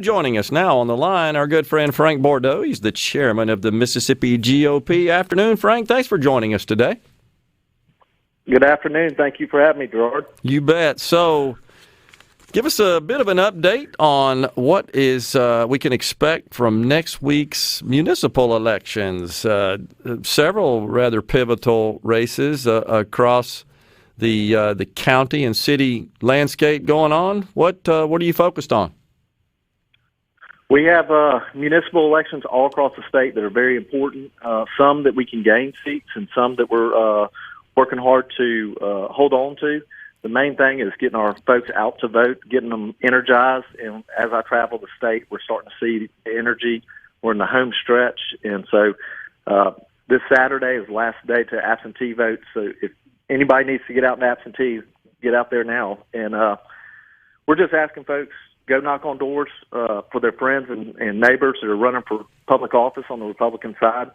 Joining us now on the line, our good friend Frank Bourdeaux. He's the chairman of the Mississippi GOP. Afternoon, Frank. Thanks for joining us today. Good afternoon. Thank you for having me, Gerard. You bet. So, give us a bit of an update on what is we can expect from next week's municipal elections. Several rather pivotal races across the county and city landscape going on. What are you focused on? We have municipal elections all across the state that are very important, some that we can gain seats and some that we're working hard to hold on to. The main thing is getting our folks out to vote, getting them energized. And as I travel the state, we're starting to see the energy. We're in the home stretch. And so this Saturday is the last day to absentee vote. So if anybody needs to get out and absentee, get out there now. And we're just asking folks, go knock on doors for their friends and neighbors that are running for public office on the Republican side.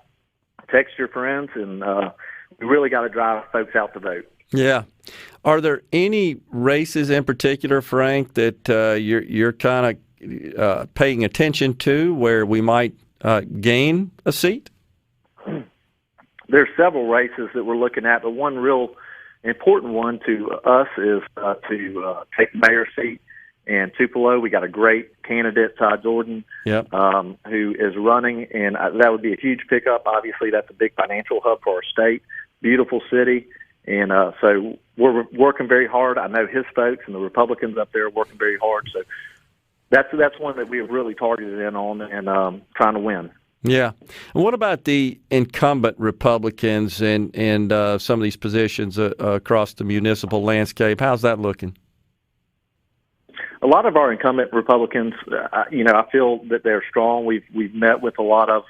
Text your friends, and we really got to drive folks out to vote. Yeah. Are there any races in particular, Frank, that you're kind of paying attention to where we might gain a seat? There's several races that we're looking at, but one real important one to us is to take the mayor's seat. And Tupelo, we got a great candidate, Todd Jordan, who is running, and that would be a huge pickup. Obviously, that's a big financial hub for our state, beautiful city, and so we're working very hard. I know his folks and the Republicans up there are working very hard, so that's one that we have really targeted in on and trying to win. Yeah. And what about the incumbent Republicans and some of these positions across the municipal landscape? How's that looking? A lot of our incumbent Republicans, I feel that they're strong. We've met with a lot of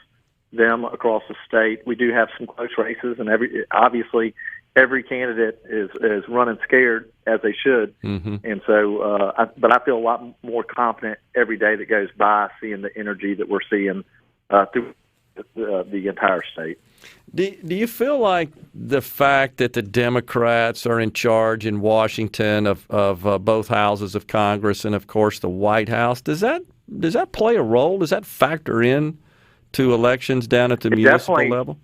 them across the state. We do have some close races, and obviously every candidate is running scared, as they should. Mm-hmm. And so, but I feel a lot more confident every day that goes by, seeing the energy that we're seeing through the entire state. Do you feel like the fact that the Democrats are in charge in Washington of both houses of Congress and, of course, the White House, does that play a role? Does that factor in to elections down at the municipal level?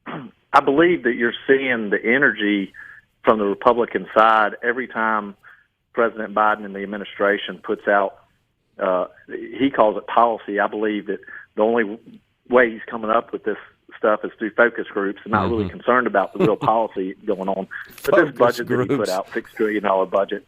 I believe that you're seeing the energy from the Republican side every time President Biden and the administration puts out, he calls it policy. I believe that the only way he's coming up with this stuff is through focus groups and not really concerned about the real policy going on. But this budget that he put out, $6 trillion budget.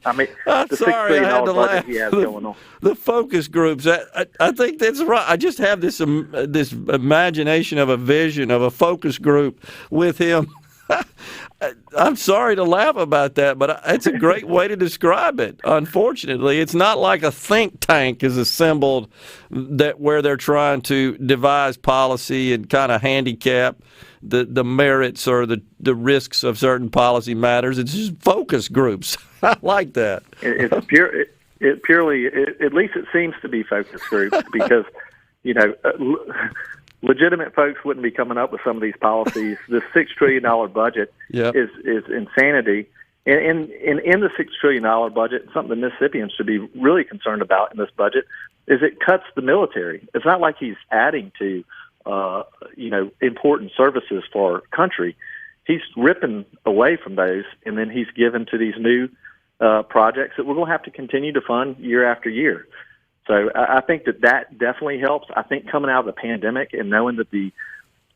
I mean, the $6 trillion budget he has going on. The focus groups, I think that's right. I just have this imagination of a vision of a focus group with him. I'm sorry to laugh about that, but it's a great way to describe it. Unfortunately, it's not like a think tank is assembled where they're trying to devise policy and kind of handicap the merits or the risks of certain policy matters. It's just focus groups. I like that. It's pure. It purely, at least it seems to be focus groups because, legitimate folks wouldn't be coming up with some of these policies. This $6 trillion budget is insanity. And in the $6 trillion budget, something the Mississippians should be really concerned about in this budget is it cuts the military. It's not like he's adding to, important services for our country. He's ripping away from those, and then he's given to these new projects that we're going to have to continue to fund year after year. So I think that definitely helps. I think coming out of the pandemic and knowing that the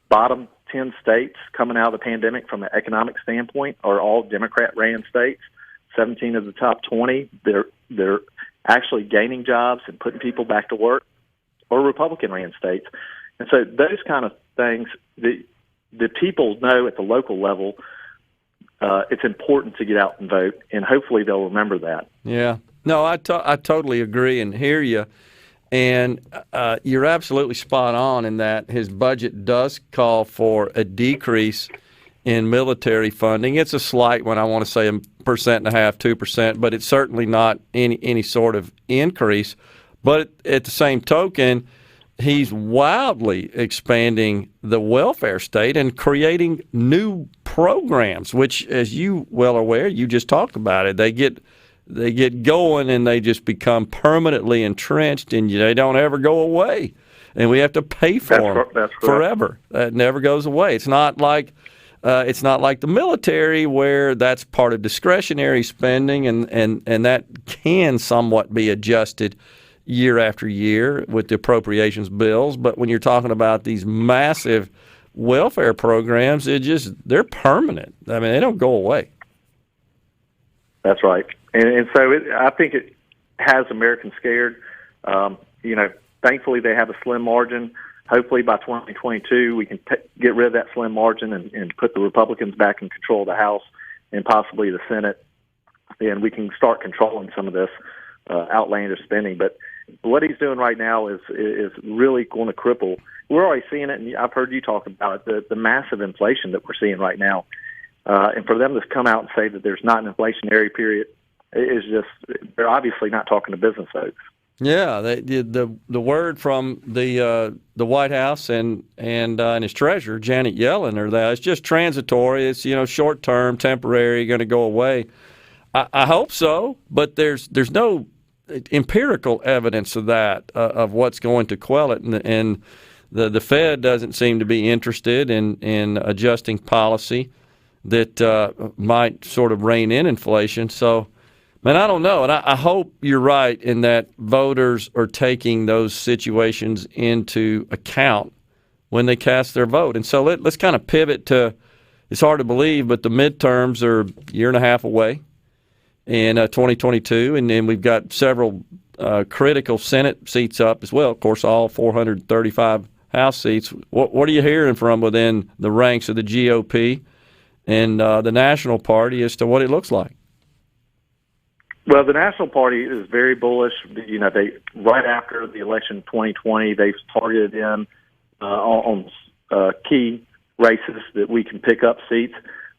bottom 10 states coming out of the pandemic from an economic standpoint are all Democrat-ran states, 17 of the top 20, they're actually gaining jobs and putting people back to work, or Republican-ran states. And so those kind of things, the people know at the local level it's important to get out and vote, and hopefully they'll remember that. Yeah. No, I totally agree and hear you. And you're absolutely spot on in that his budget does call for a decrease in military funding. It's a slight one, I want to say 1.5%, 2%, but it's certainly not any sort of increase. But at the same token, he's wildly expanding the welfare state and creating new programs, which, as you well aware, you just talked about it, they get they get going and they just become permanently entrenched, and they don't ever go away. And we have to pay for them forever. That never goes away. It's not like the military, where that's part of discretionary spending, and that can somewhat be adjusted year after year with the appropriations bills. But when you're talking about these massive welfare programs, they're permanent. I mean, they don't go away. That's right. And so I think it has Americans scared. Thankfully they have a slim margin. Hopefully by 2022 we can get rid of that slim margin and put the Republicans back in control of the House and possibly the Senate, and we can start controlling some of this outlandish spending. But what he's doing right now is really going to cripple. We're already seeing it, and I've heard you talk about it, the massive inflation that we're seeing right now. And for them to come out and say that there's not an inflationary period is just, they're obviously not talking to business folks. Yeah, the word from the White House and his treasurer, Janet Yellen, are that it's just transitory. It's short term, temporary, going to go away. I hope so, but there's no empirical evidence of that, of what's going to quell it, and the Fed doesn't seem to be interested in adjusting policy that might sort of rein in inflation. So, man, I don't know, and I hope you're right in that voters are taking those situations into account when they cast their vote. And so let's kind of pivot to, it's hard to believe, but the midterms are a year and a half away in 2022, and then we've got several critical Senate seats up as well. Of course, all 435 House seats. What are you hearing from within the ranks of the GOP and the National Party as to what it looks like? Well, the National Party is very bullish. They right after the election 2020, they've targeted in on key races that we can pick up seats.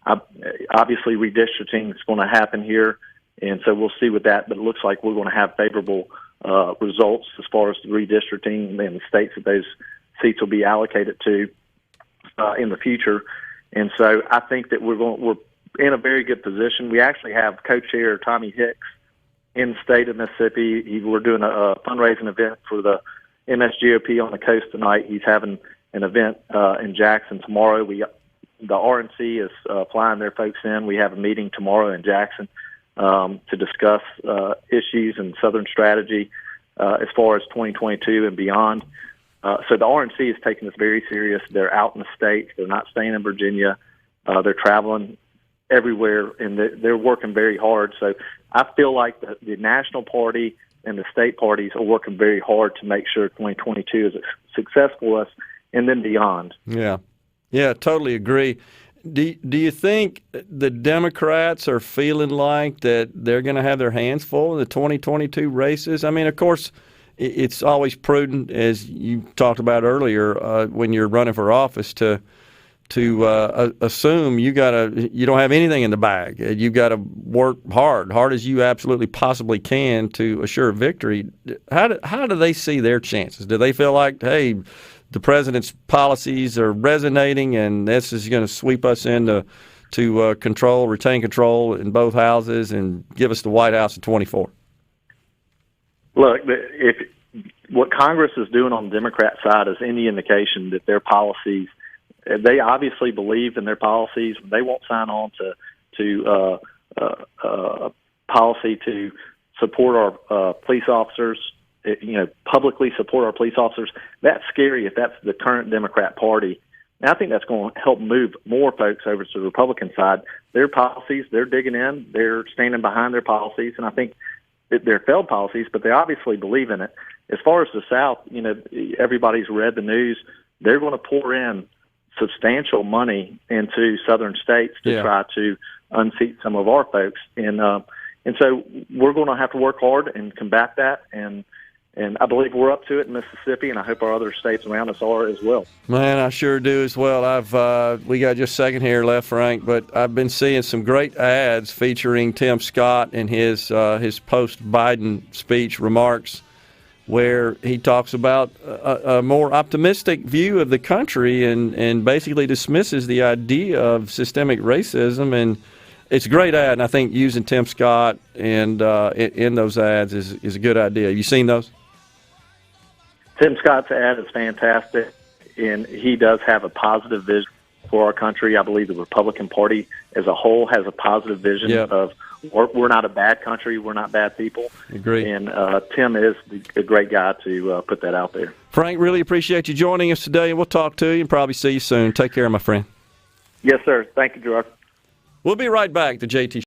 Obviously, redistricting is going to happen here, and so we'll see with that. But it looks like we're going to have favorable results as far as the redistricting and the states that those seats will be allocated to in the future. And so I think that we're in a very good position. We actually have co-chair Tommy Hicks in the state of Mississippi. We're doing a fundraising event for the MSGOP on the coast tonight. He's having an event in Jackson tomorrow. The RNC is flying their folks in. We have a meeting tomorrow in Jackson to discuss issues and Southern strategy as far as 2022 and beyond. So the RNC is taking this very serious. They're out in the states. They're not staying in Virginia. They're traveling everywhere, and they're working very hard. So I feel like the National Party and the state parties are working very hard to make sure 2022 is a success for us and then beyond. Yeah, totally agree. Do you think the Democrats are feeling like that they're going to have their hands full in the 2022 races? I mean, of course, it's always prudent, as you talked about earlier, when you're running for office, to assume you don't have anything in the bag. You got to work hard as you absolutely possibly can to assure victory. How do they see their chances? Do they feel like, hey, the president's policies are resonating and this is going to sweep us into retain control in both houses and give us the White House in 24? Look, if what Congress is doing on the Democrat side is any indication that their policies, they obviously believe in their policies. They won't sign on to policy to support our police officers, publicly support our police officers. That's scary if that's the current Democrat Party. And I think that's going to help move more folks over to the Republican side. Their policies, they're digging in. They're standing behind their policies, and I think they're failed policies, but they obviously believe in it. As far as the South, everybody's read the news. They're going to pour in substantial money into southern states to try to unseat some of our folks, and so we're going to have to work hard and combat that. And I believe we're up to it in Mississippi, and I hope our other states around us are as well. Man, I sure do as well. We got just a second here left, Frank, but I've been seeing some great ads featuring Tim Scott and his post-Biden speech remarks, where he talks about a more optimistic view of the country and basically dismisses the idea of systemic racism. And it's a great ad, and I think using Tim Scott and in those ads is a good idea. Have you seen those? Tim Scott's ad is fantastic, and he does have a positive vision for our country. I believe the Republican Party as a whole has a positive vision of we're not a bad country, we're not bad people. Agree. And Tim is a great guy to put that out there. Frank, really appreciate you joining us today, and we'll talk to you and probably see you soon. Take care, my friend. Yes, sir. Thank you, Gerard. We'll be right back to JT.